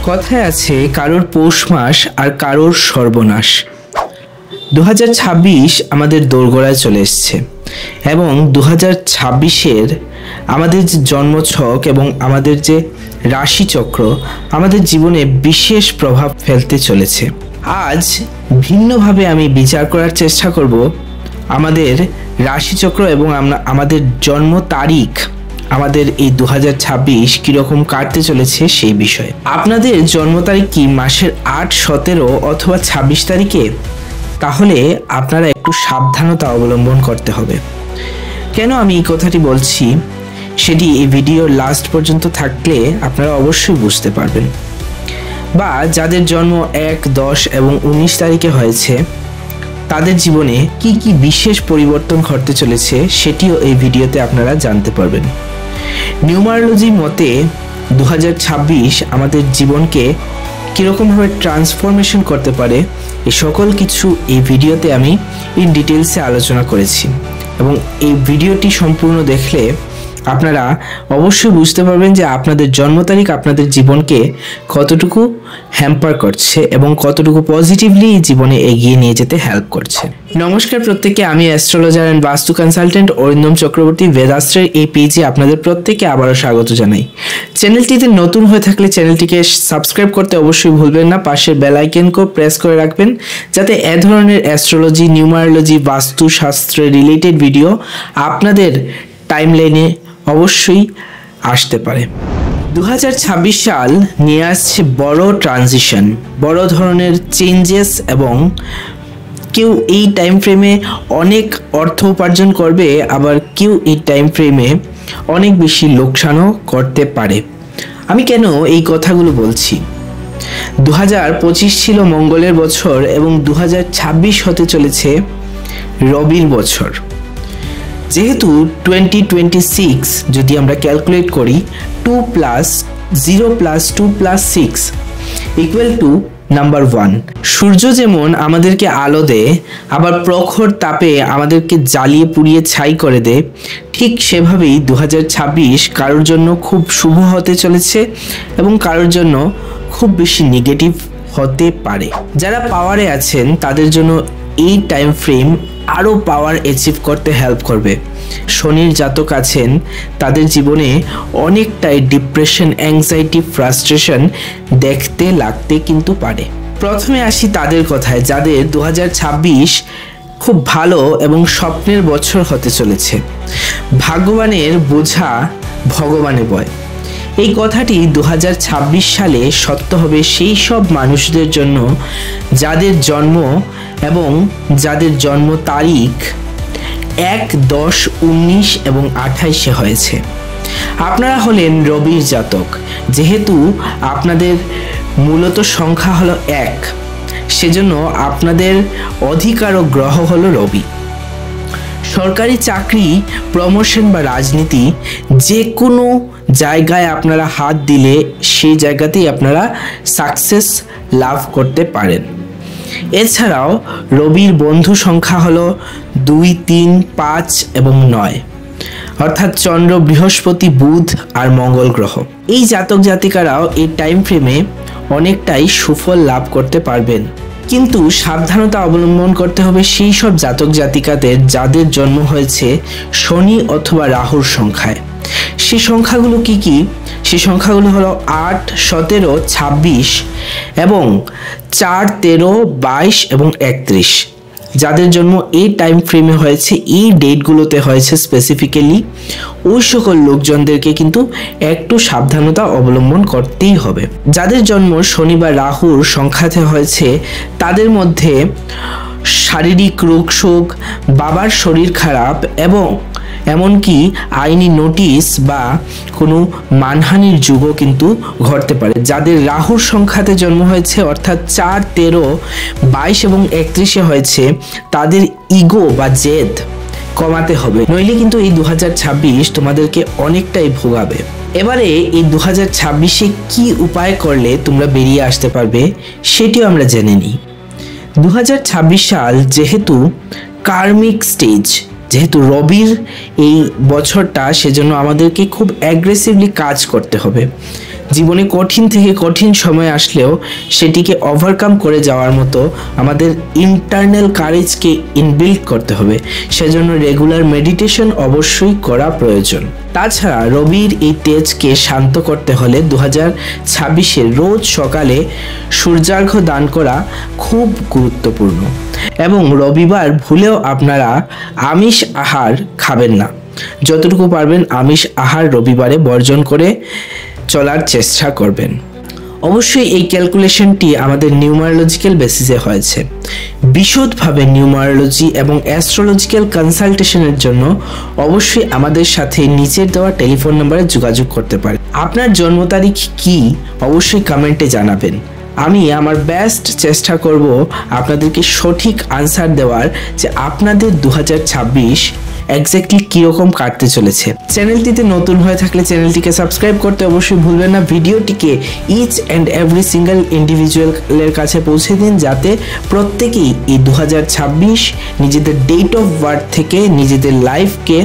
কথায় আছে কারোর পৌষ মাস আর কারোর সর্বনাশ। 2026 আমাদের দোরগোড়ায় চলে এসছে এবং 2026-এর আমাদের যে জন্মছক এবং আমাদের যে রাশিচক্র আমাদের জীবনে বিশেষ প্রভাব ফেলতে চলেছে। আজ ভিন্নভাবে আমি বিচার করার চেষ্টা করব আমাদের রাশিচক্র এবং আমাদের জন্ম তারিখ, আমাদের এই 2026 কীরকম কাটতে চলেছে সেই বিষয়ে। আপনাদের জন্ম তারিখ কি মাসের 8, 17 অথবা 26 তারিখে? তাহলে আপনারা একটু সাবধানতা অবলম্বন করতে হবে। কেন আমি এই কথাটি বলছি সেটি এই ভিডিওর লাস্ট পর্যন্ত থাকলে আপনারা অবশ্যই বুঝতে পারবেন। বা যাদের জন্ম 1, 10 এবং 19 তারিখে হয়েছে তাদের জীবনে কি কি বিশেষ পরিবর্তন ঘটতে চলেছে সেটিও এই ভিডিওতে আপনারা জানতে পারবেন। নিউমারোলজি মতে 2026 আমাদের জীবনকে কীরকমভাবে ট্রান্সফরমেশন করতে পারে এই সকল কিছু এই ভিডিওতে আমি ইন ডিটেলসে আলোচনা করেছি এবং এই ভিডিওটি সম্পূর্ণ দেখলে আপনারা অবশ্যই বুঝতে পারবেন যে আপনাদের জন্ম তারিখ আপনাদের জীবনকে কতটুকু হ্যাম্পার করছে এবং কতটুকু পজিটিভলি জীবনে এগিয়ে নিয়ে যেতে হেল্প করছে। নমস্কার প্রত্যেককে, আমি অ্যাস্ট্রোলজার অ্যান্ড বাস্তু কনসালটেন্ট অরিন্দম চক্রবর্তী বেদাস্ত্রের এই পেজে আপনাদের প্রত্যেককে আবারও স্বাগত জানাই। চ্যানেলটিতে নতুন হয়ে থাকলে চ্যানেলটিকে সাবস্ক্রাইব করতে অবশ্যই ভুলবেন না, পাশের বেল আইকনকে প্রেস করে রাখবেন যাতে এ ধরনের অ্যাস্ট্রোলজি, নিউমারোলজি, বাস্তুশাস্ত্রের রিলেটেড ভিডিও আপনাদের টাইমলাইনে অবশ্যই আসতে পারে। 2026 সাল নিয়ে আসছে বড় ট্রানজিশন, বড় ধরনের চেঞ্জেস এবং কেউ এই টাইম ফ্রেমে অনেক অর্থ উপার্জন করবে, আবার কেউ এই টাইম ফ্রেমে অনেক বেশি লোকসানও করতে পারে। আমি কেন এই কথাগুলো বলছি? 2025 ছিল মঙ্গলের বছর এবং 2026 হতে চলেছে রবির বছর। যেহেতু 2026 যদি আমরা ক্যালকুলেট করি 2 + 0 + 2 + 6 = নাম্বার 1। সূর্য যেমন আমাদেরকে আলো দেয়, আবার প্রখর তাপে আমাদেরকে জ্বালিয়ে পুড়িয়ে ছাই করে দেয়, ঠিক সেভাবেই 2026 কারোর জন্য খুব শুভ হতে চলেছে এবং কারোর জন্য খুব বেশি নেগেটিভ হতে পারে। যারা পাওয়ারে আছেন তাদের জন্য এই টাইম ফ্রেম আরও পাওয়ার অ্যাচিভ করতে হেল্প করবে। শনির জাতক আছেন তাদের জীবনে অনেকটাই ডিপ্রেশন, অ্যাংজাইটি, ফ্রাস্ট্রেশন দেখতে লাগতে কিন্তু পারে। প্রথমে আসি তাদের কথায় যাদের 2026 খুব ভালো এবং স্বপ্নের বছর হতে চলেছে। ভাগ্যবানের বোঝা ভগবানে বয়, এই কথাটি 2026 সালে সত্য হবে সেই সব মানুষদের জন্য যাদের জন্ম এবং যাদের জন্ম তারিখ 1, 10, 19 এবং 28-এ হয়েছে। আপনারা হলেন রবির জাতক। যেহেতু আপনাদের মূলত সংখ্যা হলো 1, সেজন্য আপনাদের অধিকারক গ্রহ হলো রবি। সরকারি চাকরি, প্রমোশন বা রাজনীতি যে কোনো জায়গায় আপনারা হাত দিলে সেই জায়গাতেই আপনারা সাকসেস লাভ করতে পারেন। এছাড়াও রবির বন্ধু সংখ্যা হলো 2, 3, 5 এবং 9, অর্থাৎ চন্দ্র, বৃহস্পতি, বুধ আর মঙ্গল গ্রহ। এই জাতক জাতিকারাও এই টাইম ফ্রেমে অনেকটাই সুফল লাভ করতে পারবেন, কিন্তু সাবধানতা অবলম্বন করতে হবে সেই সব জাতক জাতিকাদের যাদের জন্ম হয়েছে শনি অথবা রাহুর সংখ্যায়। সেই সংখ্যাগুলো কি কি? সেই সংখ্যাগুলো হলো 8, 17, 26 এবং 4, 13, 22 এবং 31। যাদের জন্ম এই টাইম ফ্রেমে হয়েছে, এই ডেটগুলোতে হয়েছে স্পেসিফিক্যালি, ওই সকল লোকজনদেরকে কিন্তু একটু সাবধানতা অবলম্বন করতেই হবে। যাদের জন্ম শনি বা রাহুর সংখ্যাতে হয়েছে তাদের মধ্যে শারীরিক রোগ শোক, বাবার শরীর খারাপ এবং এমনকি আইনি নোটিশ বা কোনো মানহানির যুগও কিন্তু ঘটতে পারে। যাদের রাহুর সংখ্যাতে জন্ম হয়েছে অর্থাৎ 4, 13, 22 এবং 31-এ হয়েছে তাদের ইগো বা জেদ কমাতে হবে, নইলে কিন্তু এই 2026 তোমাদেরকে অনেকটাই ভোগাবে। এবারে এই 2026-এ কি উপায় করলে তোমরা বেরিয়ে আসতে পারবে সেটিও আমরা জেনে নিই। 2026 সাল যেহেতু কার্মিক স্টেজ, যেহেতু রবির এই বছরটা, সেজন্য আমাদেরকে খুব অ্যাগ্রেসিভলি কাজ করতে হবে। জীবনে কঠিন থেকে কঠিন সময় আসলেও সেটিকে ওভারকাম করে যাওয়ার মতো আমাদের ইন্টারনাল কারেজকে ইনবিল্ড করতে হবে। সেজন্য রেগুলার মেডিটেশন অবশ্যই করা প্রয়োজন। তাছাড়া রবির এই তেজকে শান্ত করতে হলে 2026-এ রোজ সকালে সূর্যার্ঘ্য দান করা খুব গুরুত্বপূর্ণ। এবং রবিবার ভুলেও আপনারা আমিষ আহার খাবেন না। যতটুকু পারবেন আমিষ আহার রবিবারে বর্জন করে চলার চেষ্টা করবেন। অবশ্যই এই ক্যালকুলেশনটি আমাদের নিউমারোলজিক্যাল বেসিসে হয়েছে। বিশদভাবে নিউমারোলজি এবং অ্যাস্ট্রোলজিক্যাল কনসালটেশনের জন্য অবশ্যই আমাদের সাথে নিচের দেওয়া টেলিফোন নম্বরে যোগাযোগ করতে পারেন। আপনার জন্ম তারিখ কি অবশ্যই কমেন্টে জানাবেন। আমি আমার বেস্ট চেষ্টা করব আপনাদেরকে সঠিক আনসার দেওয়ার, যে আপনাদের 2026 এক্স্যাক্টলি কীরকম কাটতে চলেছে। চ্যানেলটিতে নতুন হয়ে থাকলে চ্যানেলটিকে সাবস্ক্রাইব করতে অবশ্যই ভুলবেন না। ভিডিওটিকে ইচ অ্যান্ড এভরি সিঙ্গেল ইন্ডিভিজুয়ালের কাছে পৌঁছে দিন, যাতে প্রত্যেকেই এই 2026 নিজেদের ডেট অফ বার্থ থেকে নিজেদের লাইফকে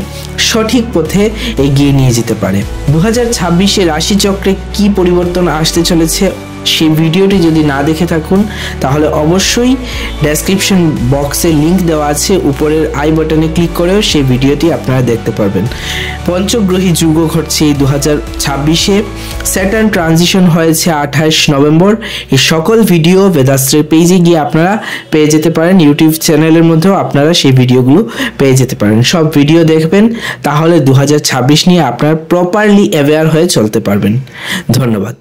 সঠিক পথে এগিয়ে নিয়ে যেতে পারে। 2026-এ রাশিচক্রে কি পরিবর্তন আসতে চলেছে সেই ভিডিওটি যদি না দেখে থাকুন তাহলে অবশ্যই ডেসক্রিপশন বক্সে লিংক দেওয়া আছে, উপরের আই বাটনে ক্লিক করেও সেই ভিডিওটি আপনারা দেখতে পারবেন। পঞ্চগ্রহী যুগ ঘটছে এই 2026-এ। স্যাটার্ন ট্রানজিশন হয়েছে 28 নভেম্বর। এই সকল ভিডিও বেদাস্ত্রের পেজে গিয়ে আপনারা পেয়ে যেতে পারেন। ইউটিউব চ্যানেলের মধ্যেও আপনারা সেই ভিডিওগুলো পেয়ে যেতে পারেন। সব ভিডিও দেখবেন, তাহলে 2026 নিয়ে আপনারা প্রপারলি অ্যাওয়্যার হয়ে চলতে পারবেন। ধন্যবাদ।